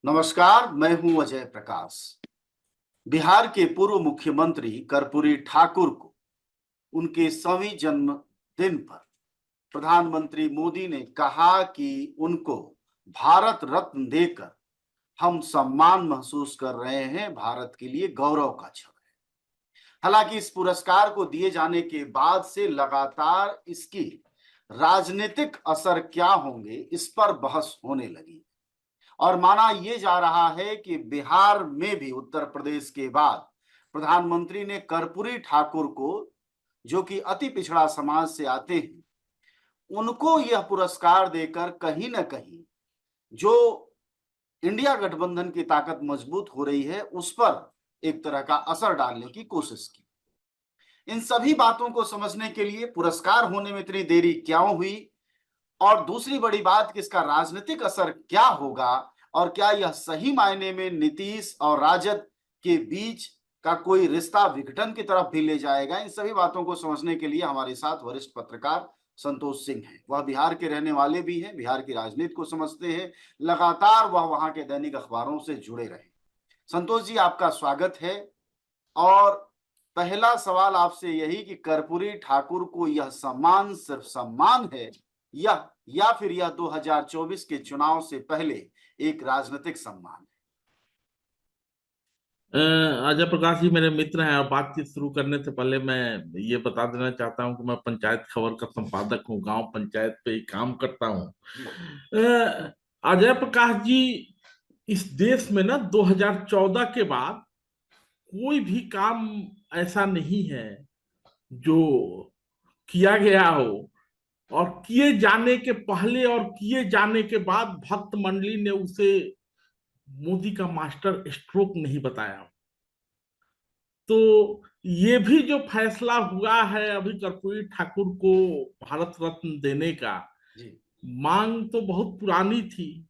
नमस्कार, मैं हूं अजय प्रकाश। बिहार के पूर्व मुख्यमंत्री कर्पूरी ठाकुर को उनके 100वीं जन्मदिन पर प्रधानमंत्री मोदी ने कहा कि उनको भारत रत्न देकर हम सम्मान महसूस कर रहे हैं, भारत के लिए गौरव का क्षण है। हालांकि इस पुरस्कार को दिए जाने के बाद से लगातार इसकी राजनीतिक असर क्या होंगे, इस पर बहस होने लगी और माना यह जा रहा है कि बिहार में भी उत्तर प्रदेश के बाद प्रधानमंत्री ने कर्पूरी ठाकुर को, जो कि अति पिछड़ा समाज से आते हैं, उनको यह पुरस्कार देकर कहीं ना कहीं जो इंडिया गठबंधन की ताकत मजबूत हो रही है उस पर एक तरह का असर डालने की कोशिश की। इन सभी बातों को समझने के लिए पुरस्कार होने में इतनी देरी क्यों हुई और दूसरी बड़ी बात कि इसका राजनीतिक असर क्या होगा और क्या यह सही मायने में नीतीश और राजद के बीच का कोई रिश्ता विघटन की तरफ भी ले जाएगा, इन सभी बातों को समझने के लिए हमारे साथ वरिष्ठ पत्रकार संतोष सिंह हैं। वह बिहार के रहने वाले भी हैं, बिहार की राजनीति को समझते हैं, लगातार वह वहां के दैनिक अखबारों से जुड़े रहे। संतोष जी, आपका स्वागत है। और पहला सवाल आपसे यही कि कर्पूरी ठाकुर को यह सम्मान सिर्फ सम्मान है या फिर यह 2024 के चुनाव से पहले एक राजनीतिक सम्मान अजय प्रकाश जी मेरे मित्र हैं और बातचीत शुरू करने से पहले मैं ये बता देना चाहता हूं कि मैं पंचायत खबर का संपादक हूं, गांव पंचायत पे ही काम करता हूं। अजय प्रकाश जी, इस देश में ना 2014 के बाद कोई भी काम ऐसा नहीं है जो किया गया हो और किए जाने के पहले और किए जाने के बाद भक्त मंडली ने उसे मोदी का मास्टर स्ट्रोक नहीं बताया। तो ये भी जो फैसला हुआ है अभी कर्पूरी ठाकुर को भारत रत्न देने का, जी। मांग तो बहुत पुरानी थी।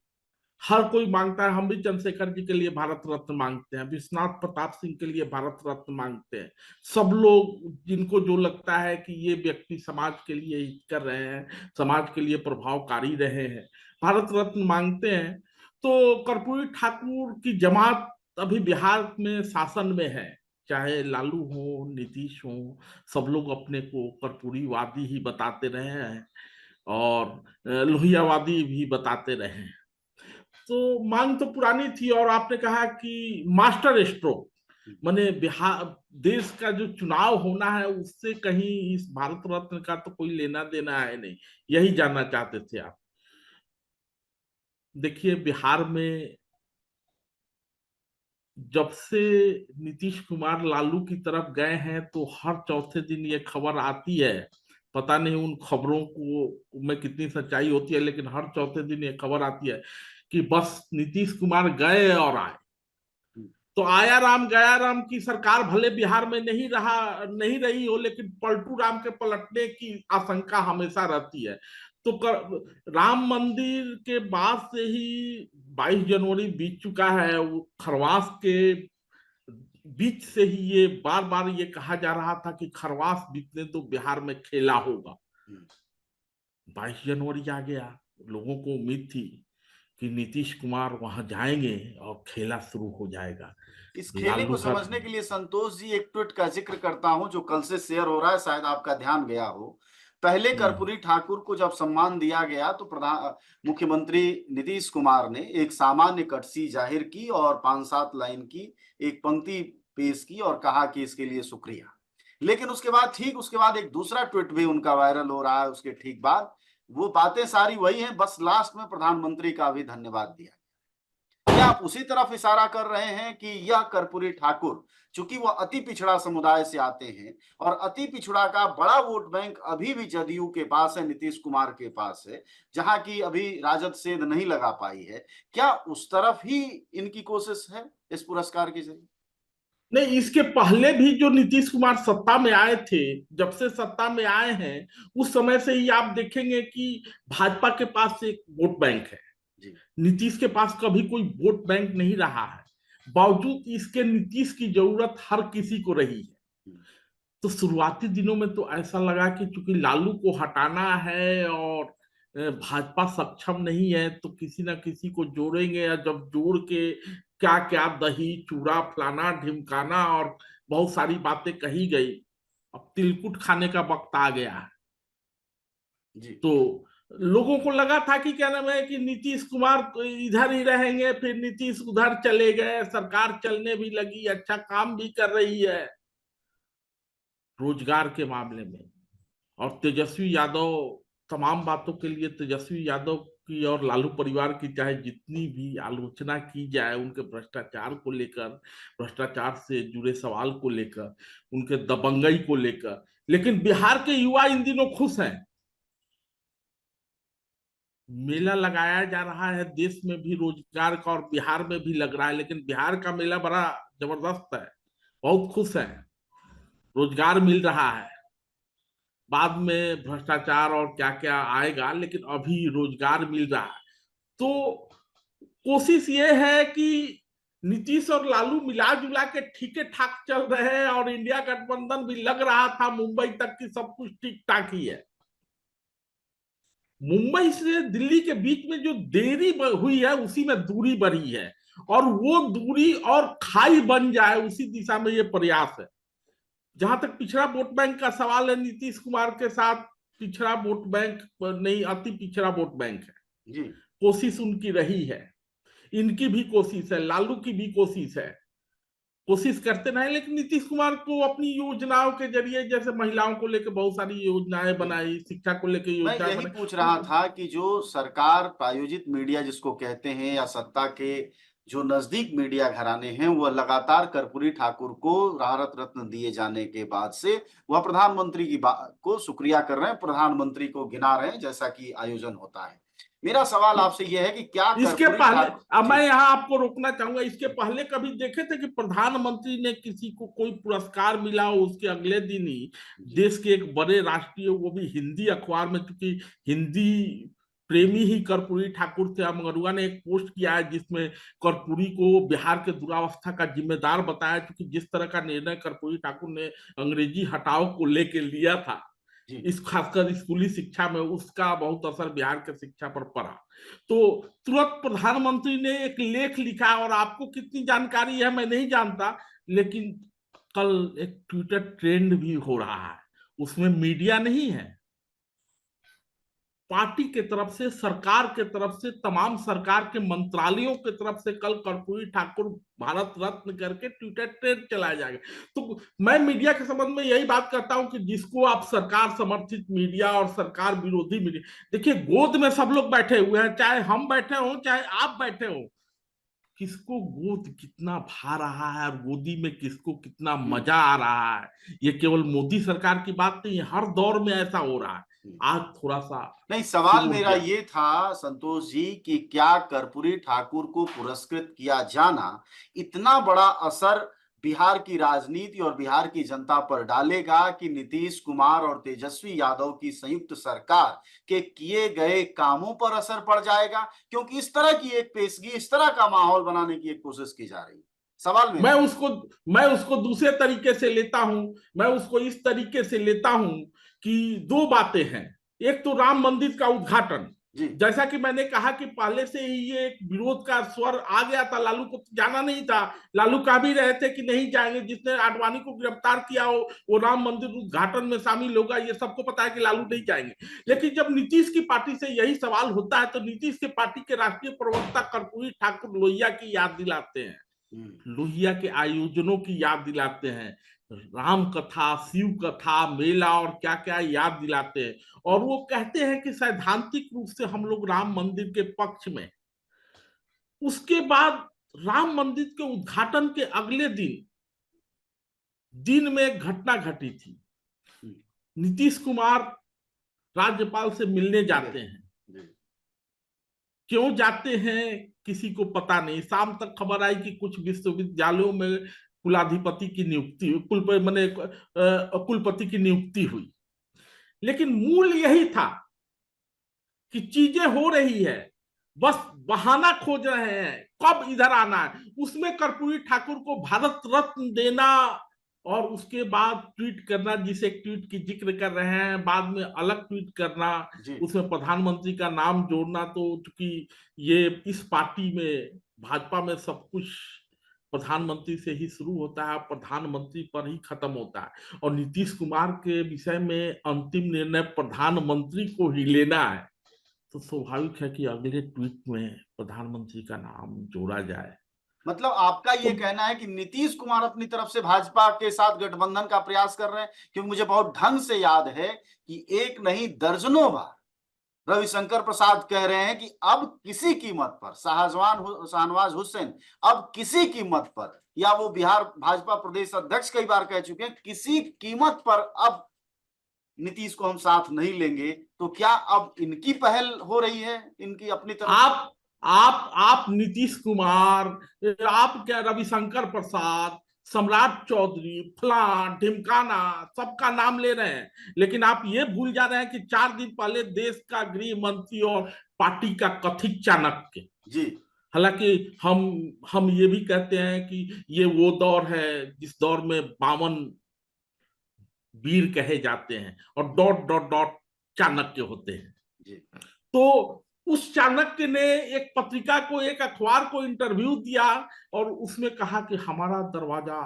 हर कोई मांगता है, हम भी चंद्रशेखर जी के लिए भारत रत्न मांगते हैं, विश्वनाथ प्रताप सिंह के लिए भारत रत्न मांगते हैं। सब लोग जिनको जो लगता है कि ये व्यक्ति समाज के लिए हित कर रहे हैं, समाज के लिए प्रभावकारी रहे हैं, भारत रत्न मांगते हैं। तो कर्पूरी ठाकुर की जमात अभी बिहार में शासन में है, चाहे लालू हो नीतीश हो, सब लोग अपने को कर्पूरीवादी ही बताते रहे हैं और लोहियावादी भी बताते रहे हैं। तो मांग तो पुरानी थी और आपने कहा कि मास्टर स्ट्रोक माने बिहार देश का जो चुनाव होना है उससे कहीं इस भारत रत्न का तो कोई लेना देना है नहीं, यही जानना चाहते थे आप। देखिए, बिहार में जब से नीतीश कुमार लालू की तरफ गए हैं तो हर चौथे दिन ये खबर आती है, पता नहीं उन खबरों को में कितनी सच्चाई होती है, लेकिन हर चौथे दिन ये खबर आती है कि बस नीतीश कुमार गए और आए। तो आया राम गया राम की सरकार भले बिहार में नहीं रही हो, लेकिन पलटू राम के पलटने की आशंका हमेशा रहती है। तो राम मंदिर के बाद से ही 22 जनवरी बीत चुका है, वो खरवास के बीच से ही ये बार बार ये कहा जा रहा था कि खरवास बीतने तो बिहार में खेला होगा। 22 जनवरी आ गया, लोगों को उम्मीद थी कि नीतीश कुमार वहां जाएंगे और खेला शुरू हो जाएगा। इस खेले लालू को का समझने के लिए संतोष जी एक ट्वीट का जिक्र करता हूं जो कल से शेयर हो रहा है, शायद आपका ध्यान गया हो। पहले कर्पूरी ठाकुर को जब सम्मान दिया गया तो प्रधान मुख्यमंत्री नीतीश कुमार ने एक सामान्य कर्टसी जाहिर की और 5-7 लाइन की एक पंक्ति पेश की और कहा कि इसके लिए शुक्रिया। लेकिन ठीक उसके बाद एक दूसरा ट्वीट भी उनका वायरल हो रहा है। उसके ठीक बाद वो बातें सारी वही हैं, बस लास्ट में प्रधानमंत्री का भी धन्यवाद दिया। क्या आप उसी तरफ इशारा कर रहे हैं कि यह कर्पूरी ठाकुर, चूंकि वह अति पिछड़ा समुदाय से आते हैं और अति पिछड़ा का बड़ा वोट बैंक अभी भी जदयू के पास है, नीतीश कुमार के पास है, जहां की अभी राजद सेंध नहीं लगा पाई है, क्या उस तरफ ही इनकी कोशिश है इस पुरस्कार के जरिए? नहीं, इसके पहले भी जो नीतीश कुमार सत्ता में आए थे, जब से सत्ता में आए हैं उस समय से ही आप देखेंगे कि भाजपा के पास एक वोट बैंक है। नीतीश के पास कभी कोई वोट बैंक नहीं रहा है, बावजूद इसके नीतीश की जरूरत हर किसी को रही है। तो शुरुआती दिनों में तो ऐसा लगा कि चूंकि लालू को हटाना है और भाजपा सक्षम नहीं है तो किसी ना किसी को जोड़ेंगे, या जब जोड़ के क्या क्या दही चूड़ा फलाना ढिमकाना और बहुत सारी बातें कही गई। अब तिलकुट खाने का वक्त आ गया है। जी तो लोगों को लगा था कि क्या नाम है कि नीतीश कुमार इधर ही रहेंगे, फिर नीतीश उधर चले गए, सरकार चलने भी लगी, अच्छा काम भी कर रही है रोजगार के मामले में। और तेजस्वी यादव, तमाम बातों के लिए तेजस्वी यादव की और लालू परिवार की चाहे जितनी भी आलोचना की जाए, उनके भ्रष्टाचार को लेकर, भ्रष्टाचार से जुड़े सवाल को लेकर, उनके दबंगई को लेकर, लेकिन बिहार के युवा इन दिनों खुश हैं। मेला लगाया जा रहा है देश में भी रोजगार का, और बिहार में भी लग रहा है, लेकिन बिहार का मेला बड़ा जबरदस्त है। बहुत खुश है, रोजगार मिल रहा है। बाद में भ्रष्टाचार और क्या क्या आएगा, लेकिन अभी रोजगार मिल रहा है। तो कोशिश ये है कि नीतीश और लालू मिला जुला के ठीक ठाक चल रहे हैं, और इंडिया गठबंधन भी लग रहा था मुंबई तक की सब कुछ ठीक ठाक ही है। मुंबई से दिल्ली के बीच में जो देरी हुई है, उसी में दूरी बढ़ी है, और वो दूरी और खाई बन जाए उसी दिशा में ये प्रयास है। जहां तक पिछड़ा वोट बैंक का सवाल है, नीतीश कुमार के साथ पिछड़ा वोट बैंक नहीं, अति पिछड़ा वोट बैंक है। जी कोशिश उनकी रही है, इनकी भी कोशिश है, लालू की भी कोशिश है, कोशिश करते रहे। लेकिन नीतीश कुमार को अपनी योजनाओं के जरिए, जैसे महिलाओं को लेकर बहुत सारी योजनाएं जी बनाई, शिक्षा को लेकर मैं योजनाएं यही पूछ बनाई। रहा था कि जो सरकार प्रायोजित मीडिया जिसको कहते हैं, या सत्ता के जो नजदीक मीडिया घराने हैं, वह लगातार कर्पूरी ठाकुर को भारत रत्न दिए जाने के बाद से वह प्रधानमंत्री की बात को शुक्रिया कर रहे हैं, प्रधानमंत्री को गिना रहे हैं, जैसा कि आयोजन होता है। मेरा सवाल आपसे यह है कि क्या इसके कर्पूरी पहले, ठाकुर अब मैं जी यहाँ आपको रोकना चाहूंगा, इसके पहले कभी देखे थे कि प्रधानमंत्री ने किसी को कोई पुरस्कार मिला हो, उसके अगले दिन ही जी देश के एक बड़े राष्ट्रीय, वो भी हिंदी अखबार में, क्योंकि हिंदी प्रेमी ही कर्पूरी ठाकुर थे, अमगरुआ ने एक पोस्ट किया है जिसमें कर्पूरी को बिहार के दुरावस्था का जिम्मेदार बताया, क्योंकि जिस तरह का निर्णय कर्पूरी ठाकुर ने अंग्रेजी हटाओ को लेके लिया था, जी इस खासकर स्कूली शिक्षा में, उसका बहुत असर बिहार के शिक्षा पर पड़ा। तो तुरंत प्रधानमंत्री ने एक लेख लिखा, और आपको कितनी जानकारी है मैं नहीं जानता, लेकिन कल एक ट्विटर ट्रेंड भी हो रहा है, उसमें मीडिया नहीं है, पार्टी के तरफ से, सरकार के तरफ से, तमाम सरकार के मंत्रालयों के तरफ से कल कर्पूरी ठाकुर भारत रत्न करके ट्विटर ट्रेंड चलाया जाएगा। तो मैं मीडिया के संबंध में यही बात करता हूं कि जिसको आप सरकार समर्थित मीडिया और सरकार विरोधी मीडिया, देखिए गोद में सब लोग बैठे हुए हैं, चाहे हम बैठे हो चाहे आप बैठे हो, किसको गोद कितना भा रहा है और गोदी में किसको कितना मजा आ रहा है, ये केवल मोदी सरकार की बात नहीं है, हर दौर में ऐसा हो रहा है। आज थोड़ा सा नहीं, सवाल शुरू हो मेरा गया। ये था संतोष जी कि क्या कर्पूरी ठाकुर को पुरस्कृत किया जाना इतना बड़ा असर बिहार की राजनीति और बिहार की जनता पर डालेगा कि नीतीश कुमार और तेजस्वी यादव की संयुक्त सरकार के किए गए कामों पर असर पड़ जाएगा? क्योंकि इस तरह की एक पेशगी, इस तरह का माहौल बनाने की एक कोशिश की जा रही है। सवाल मेरा मैं ये उसको मैं उसको दूसरे तरीके से लेता हूं। मैं उसको इस तरीके से लेता हूं कि दो बातें हैं। एक तो राम मंदिर का उद्घाटन, जी जैसा कि मैंने कहा कि पहले से ही ये एक विरोध का स्वर आ गया था, लालू को जाना नहीं था, लालू कह भी रहे थे कि नहीं जाएंगे, जिसने आडवाणी को गिरफ्तार किया हो वो राम मंदिर उद्घाटन में शामिल होगा, ये सबको पता है कि लालू नहीं जाएंगे। जी लेकिन जब नीतीश की पार्टी से यही सवाल होता है, तो नीतीश की पार्टी के राष्ट्रीय प्रवक्ता कर्पूरी ठाकुर लोहिया की याद दिलाते हैं, हम्म, लोहिया के आयोजनों की याद दिलाते हैं, राम कथा, शिव कथा, मेला और क्या क्या याद दिलाते हैं, और वो कहते हैं कि सैद्धांतिक रूप से हम लोग राम मंदिर के पक्ष में। उसके बाद राम मंदिर के उद्घाटन के अगले दिन में एक घटना घटी थी। हम्म, नीतीश कुमार राज्यपाल से मिलने मिले जाते हैं। जी क्यों जाते हैं किसी को पता नहीं, शाम तक खबर आई कि कुछ विश्वविद्यालयों में कुलाधिपति की नियुक्ति, कुलपति की नियुक्ति हुई। लेकिन मूल यही था कि चीजें हो रही है, बस बहाना खोज रहे हैं कब इधर आना है। उसमें कर्पूरी ठाकुर को भारत रत्न देना और उसके बाद ट्वीट करना, जिसे ट्वीट की जिक्र कर रहे हैं, बाद में अलग ट्वीट करना, जी उसमें प्रधानमंत्री का नाम जोड़ना। तो चूंकि ये इस पार्टी में, भाजपा में सब कुछ प्रधानमंत्री से ही शुरू होता है, प्रधानमंत्री पर ही खत्म होता है, और नीतीश कुमार के विषय में अंतिम निर्णय प्रधानमंत्री को ही लेना है। तो स्वाभाविक है कि अगले ट्वीट में प्रधानमंत्री का नाम जोड़ा जाए। मतलब आपका तो ये कहना है कि नीतीश कुमार अपनी तरफ से भाजपा के साथ गठबंधन का प्रयास कर रहे हैं, क्योंकि मुझे बहुत ढंग से याद है कि एक नहीं दर्जनों बार रविशंकर प्रसाद कह रहे हैं कि अब किसी कीमत पर शाहनवाज हुसैन, अब किसी कीमत पर, या वो बिहार भाजपा प्रदेश अध्यक्ष कई बार कह चुके हैं, किसी कीमत पर अब नीतीश को हम साथ नहीं लेंगे। तो क्या अब इनकी पहल हो रही है, इनकी अपनी तरफ से? आप नीतीश कुमार, आप क्या रविशंकर प्रसाद, सम्राट चौधरी, फलां ढिमकाना, सबका नाम ले रहे हैं, लेकिन आप ये भूल जा रहे हैं कि 4 दिन पहले देश का गृह मंत्री और पार्टी का कथित चाणक्य, जी हालांकि हम ये भी कहते हैं कि ये वो दौर है जिस दौर में 52 वीर कहे जाते हैं और डॉट डॉट डॉट चाणक्य होते हैं। जी तो उस चाणक्य ने एक पत्रिका को, एक अखबार को इंटरव्यू दिया और उसमें कहा कि हमारा दरवाजा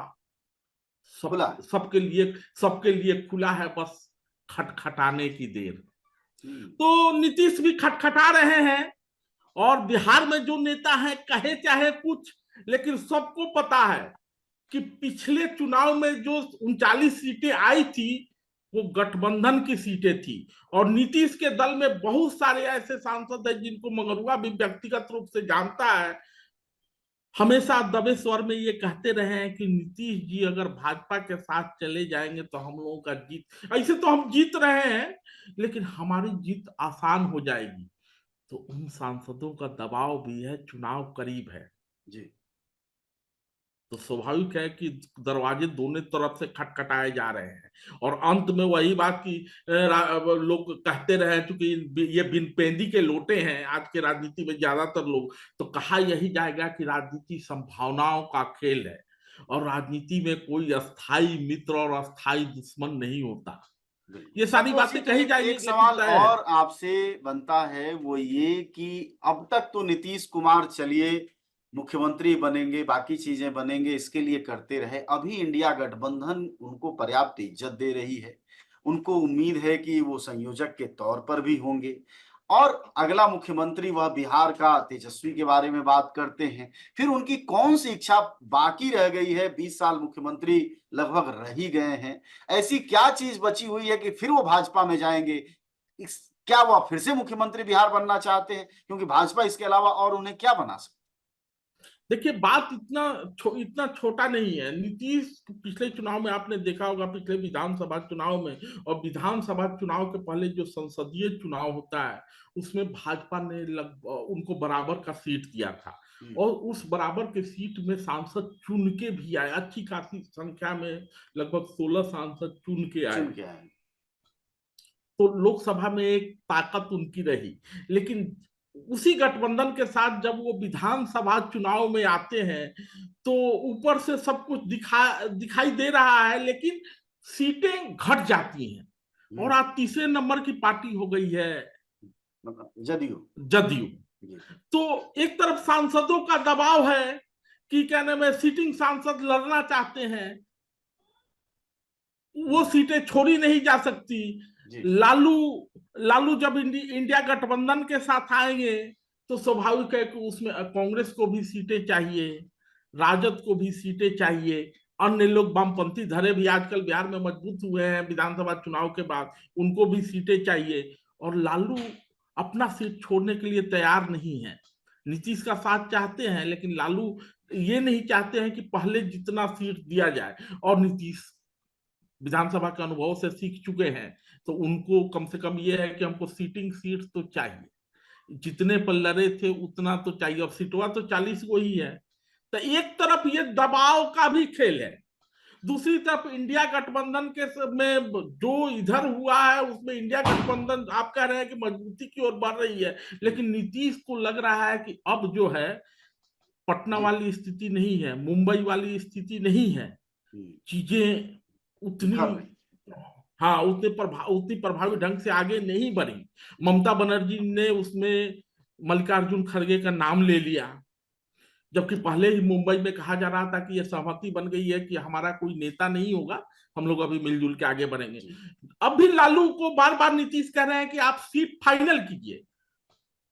खुला सब है। सबके लिए खुला है, बस खटखटाने की देर। हम्म, तो नीतीश भी खटखटा रहे हैं, और बिहार में जो नेता है कहे चाहे कुछ, लेकिन सबको पता है कि पिछले चुनाव में जो 39 सीटें आई थी वो गठबंधन की सीटें थी, और नीतीश के दल में बहुत सारे ऐसे सांसद हैं जिनको मंगरुआ भी व्यक्तिगत रूप से जानता है, हमेशा दबे स्वर में ये कहते रहे हैं कि नीतीश जी अगर भाजपा के साथ चले जाएंगे तो हम लोगों का जीत, ऐसे तो हम जीत रहे हैं लेकिन हमारी जीत आसान हो जाएगी। तो उन सांसदों का दबाव भी है, चुनाव करीब है, जी तो स्वाभाविक है कि दरवाजे दोनों तरफ से खटखटाए जा रहे हैं। और अंत में वही बात की लोग कहते रहे, चूंकि ये बिन पेंदी के लोटे हैं आज के राजनीति में ज्यादातर लोग, तो कहा यही जाएगा कि राजनीति संभावनाओं का खेल है, और राजनीति में कोई अस्थाई मित्र और अस्थाई दुश्मन नहीं होता। बिल्कुल। ये सारी संतोष जी, बातें कही जाएगी एक लेकिन सवाल तय है। और आपसे बनता है, वो ये कि अब तक तो नीतीश कुमार चलिए मुख्यमंत्री बनेंगे, बाकी चीजें बनेंगे, इसके लिए करते रहे। अभी इंडिया गठबंधन उनको पर्याप्त इज्जत दे रही है, उनको उम्मीद है कि वो संयोजक के तौर पर भी होंगे, और अगला मुख्यमंत्री वह बिहार का तेजस्वी के बारे में बात करते हैं। फिर उनकी कौन सी इच्छा बाकी रह गई है? 20 साल मुख्यमंत्री लगभग रह ही गए हैं, ऐसी क्या चीज बची हुई है कि फिर वो भाजपा में जाएंगे? क्या वो फिर से मुख्यमंत्री बिहार बनना चाहते हैं? क्योंकि भाजपा इसके अलावा और उन्हें क्या बना सकती? देखिए, बात इतना छोटा नहीं है। नीतीश पिछले चुनाव में आपने देखा होगा, पिछले विधानसभा चुनाव में और विधानसभा चुनाव के पहले जो संसदीय चुनाव होता है उसमें भाजपा ने उनको बराबर का सीट दिया था, और उस बराबर के सीट में सांसद चुन के भी आए, अच्छी खासी संख्या में, लगभग 16 सांसद चुन के आए। चुन के आए। तो लोकसभा में एक ताकत उनकी रही। लेकिन उसी गठबंधन के साथ जब वो विधानसभा चुनाव में आते हैं तो ऊपर से सब कुछ दिखाई दे रहा है, लेकिन सीटें घट जाती हैं, और आज तीसरे नंबर की पार्टी हो गई है मतलब जदयू। जदयू। जी तो एक तरफ सांसदों का दबाव है कि क्या नाम है, सिटिंग सांसद लड़ना चाहते हैं, वो सीटें छोड़ी नहीं जा सकती। जी लालू लालू जब इंडिया गठबंधन के साथ आएंगे तो स्वाभाविक है कि उसमें कांग्रेस को भी सीटें चाहिए, राजद को भी सीटें चाहिए, अन्य लोग वामपंथी धरे भी आजकल बिहार में मजबूत हुए हैं विधानसभा चुनाव के बाद, उनको भी सीटें चाहिए। और लालू अपना सीट छोड़ने के लिए तैयार नहीं है, नीतीश का साथ चाहते हैं, लेकिन लालू ये नहीं चाहते हैं कि पहले जितना सीट दिया जाए, और नीतीश विधानसभा के अनुभव से सीख चुके हैं, तो उनको कम से कम ये है कि हमको सीटिंग सीट तो चाहिए, जितने पर लड़े थे उतना तो चाहिए, और सीटवा तो 40 को ही है। तो एक तरफ ये दबाव का भी खेल है, दूसरी तरफ इंडिया गठबंधन के में जो इधर हुआ है उसमें इंडिया गठबंधन आप कह रहे हैं कि मजबूती की ओर बढ़ रही है, लेकिन नीतीश को लग रहा है कि अब जो है पटना जी वाली स्थिति नहीं है, मुंबई वाली स्थिति नहीं है, चीजें उतनी, बिखर रही। हाँ, उतनी प्रभावी ढंग से आगे नहीं बढ़ी। ममता बनर्जी ने उसमें मल्लिकार्जुन खड़गे का नाम ले लिया, जबकि पहले ही मुंबई में कहा जा रहा था कि यह सहमति बन गई है कि हमारा कोई नेता नहीं होगा, हम लोग अभी मिलजुल के आगे बढ़ेंगे। अब भी लालू को बार बार नीतीश कह रहे हैं कि आप सीट फाइनल कीजिए।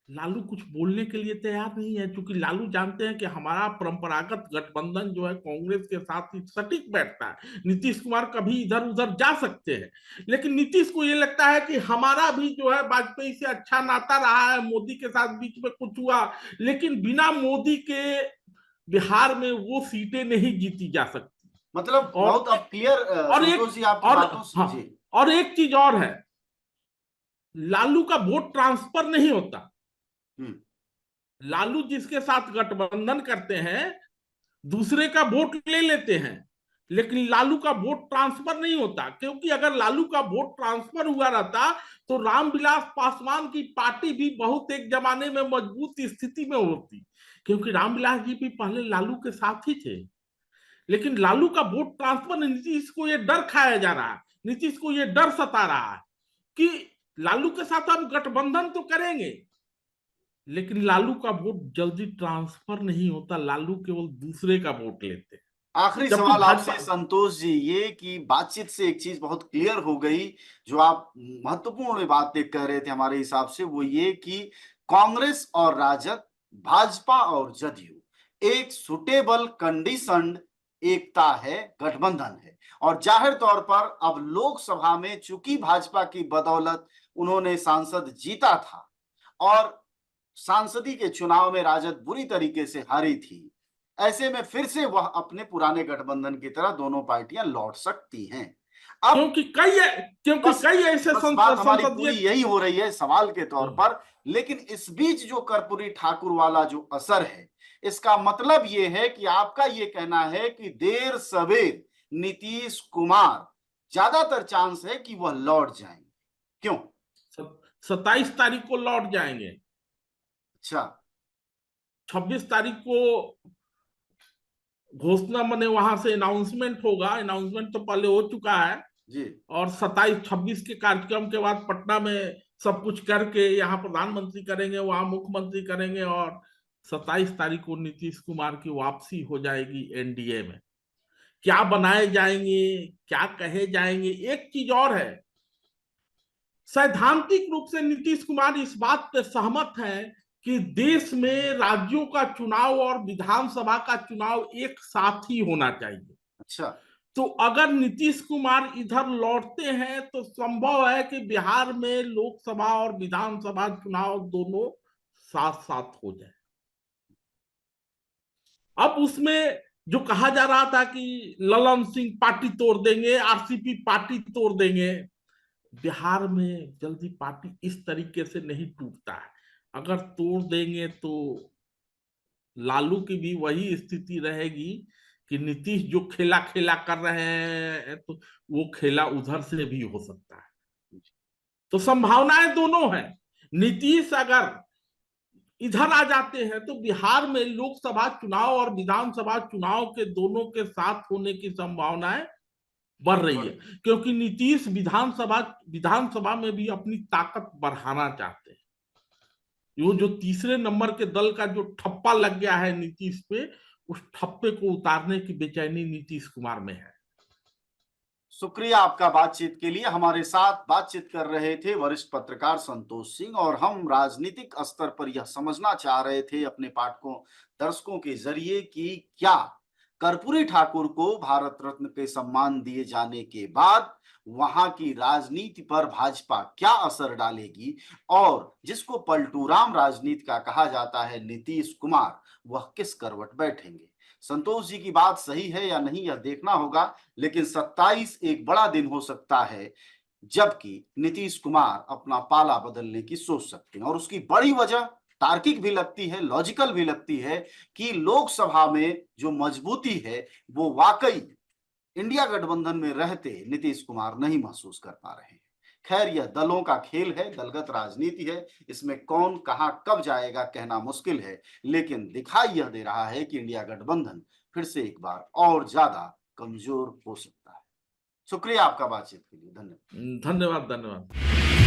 लालू कुछ बोलने के लिए तैयार नहीं है, क्योंकि लालू जानते हैं कि हमारा परंपरागत गठबंधन जो है कांग्रेस के साथ ही सटीक बैठता है। नीतीश कुमार कभी इधर उधर जा सकते हैं, लेकिन नीतीश को ये लगता है कि हमारा भी जो है वाजपेयी से अच्छा नाता रहा है, मोदी के साथ बीच में कुछ हुआ, लेकिन बिना मोदी के बिहार में वो सीटें नहीं जीती जा सकती। मतलब और बहुत अब क्लियर और संतोष एक जी आपकी और बातों से हाँ, जी। और एक चीज और है, लालू का वोट ट्रांसफर नहीं होता। हम्म। लालू जिसके साथ गठबंधन करते हैं दूसरे का वोट ले लेते हैं, लेकिन लालू का वोट ट्रांसफर नहीं होता, क्योंकि अगर लालू का वोट ट्रांसफर हुआ रहता तो रामविलास पासवान की पार्टी भी बहुत एक जमाने में मजबूत स्थिति में होती, क्योंकि रामविलास जी भी पहले लालू के साथ ही थे। लेकिन लालू का वोट ट्रांसफर, नीतीश को ये डर खाया जा रहा है, नीतीश को ये डर सता रहा है कि लालू के साथ हम गठबंधन तो करेंगे, लेकिन लालू का वोट जल्दी ट्रांसफर नहीं होता, लालू केवल दूसरे का वोट लेते हैं। आखिरी जबकि सवाल भाजपा, आपसे संतोष जी, ये कि बातचीत से एक चीज बहुत क्लियर हो गई, जो आप महत्वपूर्ण बातें कह रहे थे हमारे हिसाब से, वो ये कि कांग्रेस और राजद, भाजपा और जदयू एक सुटेबल कंडीशनड एकता है, गठबंधन है। और जाहिर तौर पर अब लोकसभा में चूंकि भाजपा की बदौलत उन्होंने सांसद जीता था और सांसदी के चुनाव में राजद बुरी तरीके से हारी थी, ऐसे में फिर से वह अपने पुराने गठबंधन की तरह दोनों पार्टियां लौट सकती हैं। अब क्योंकि कई क्योंकि बस कई ऐसे बस बात हमारी पूरी संसदीय, यही हो रही है सवाल के तौर पर। लेकिन इस बीच जो कर्पूरी ठाकुर वाला जो असर है, इसका मतलब यह है कि आपका यह कहना है कि देर सवेर नीतीश कुमार ज्यादातर चांस है कि वह लौट जाएंगे। क्यों? 27 तारीख को लौट जाएंगे। अच्छा। 26 तारीख को घोषणा, मने वहां से अनाउंसमेंट होगा, अनाउंसमेंट तो पहले हो चुका है, जी। और 27-26 के कार्यक्रम के बाद पटना में सब कुछ करके यहाँ प्रधानमंत्री करेंगे, वहां मुख्यमंत्री करेंगे, और 27 तारीख को नीतीश कुमार की वापसी हो जाएगी एनडीए में। क्या बनाए जाएंगे, क्या कहे जाएंगे, एक चीज और है, सैद्धांतिक रूप से नीतीश कुमार इस बात पर सहमत है कि देश में राज्यों का चुनाव और विधानसभा का चुनाव एक साथ ही होना चाहिए। अच्छा। तो अगर नीतीश कुमार इधर लौटते हैं तो संभव है कि बिहार में लोकसभा और विधानसभा चुनाव दोनों साथ साथ हो जाए। अब उसमें जो कहा जा रहा था कि ललन सिंह पार्टी तोड़ देंगे, आरसीपी पार्टी तोड़ देंगे, बिहार में जल्दी पार्टी इस तरीके से नहीं टूटता है। अगर तोड़ देंगे तो लालू की भी वही स्थिति रहेगी कि नीतीश जो खेला खेला कर रहे हैं तो वो खेला उधर से भी हो सकता है। तो संभावनाएं दोनों हैं। नीतीश अगर इधर आ जाते हैं तो बिहार में लोकसभा चुनाव और विधानसभा चुनाव के दोनों के साथ होने की संभावनाएं बढ़ रही है, क्योंकि नीतीश विधानसभा विधानसभा में भी अपनी ताकत बढ़ाना चाहते हैं। वो जो तीसरे नंबर के दल का जो ठप्पा लग गया है नीतीश पे, उस ठप्पे को उतारने की बेचैनी नीतीश कुमार में है। शुक्रिया आपका बातचीत के लिए। हमारे साथ बातचीत कर रहे थे वरिष्ठ पत्रकार संतोष सिंह, और हम राजनीतिक स्तर पर यह समझना चाह रहे थे अपने पाठकों, दर्शकों के जरिए कि क्या कर्पूरी ठाकुर को भारत रत्न के सम्मान दिए जाने के बाद वहां की राजनीति पर भाजपा क्या असर डालेगी, और जिसको पलटूराम राजनीति का कहा जाता है नीतीश कुमार, वह किस करवट बैठेंगे। संतोष जी की बात सही है या नहीं यह देखना होगा, लेकिन 27 एक बड़ा दिन हो सकता है जबकि नीतीश कुमार अपना पाला बदलने की सोच सकते हैं। और उसकी बड़ी वजह तार्किक भी लगती है, लॉजिकल भी लगती है, कि लोकसभा में जो मजबूती है वो वाकई इंडिया गठबंधन में रहते नीतीश कुमार नहीं महसूस कर पा रहे हैं। खैर, यह दलों का खेल है, दलगत राजनीति है, इसमें कौन कहां कब जाएगा कहना मुश्किल है। लेकिन दिखाई यह दे रहा है कि इंडिया गठबंधन फिर से एक बार और ज्यादा कमजोर हो सकता है। शुक्रिया आपका बातचीत के लिए, धन्यवाद। धन्यवाद।